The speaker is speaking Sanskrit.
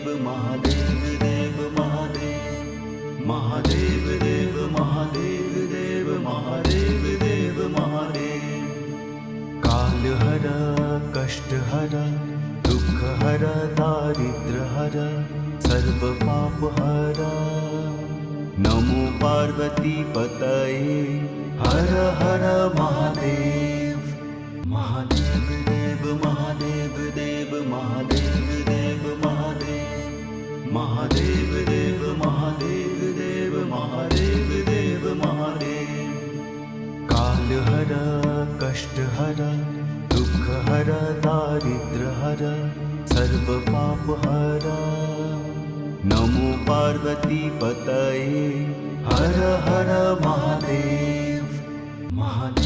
देव महादेव देव महादेव महादेव देव महादेव देव महादेव देव महादेव कालहर कष्टहर दुःखहर दारिद्र्यहर सर्वपापहर नमो पार्वती पतये हर हर महादेव महादेव देव महादेव देव महादेव देव महादेव महादेव देव महादेव देव महादेव देव महादेव कालहर कष्टहर दुःखहर दारिद्र्यहर सर्वपापहर नमो पार्वती पतये हर हर महादेव महादेव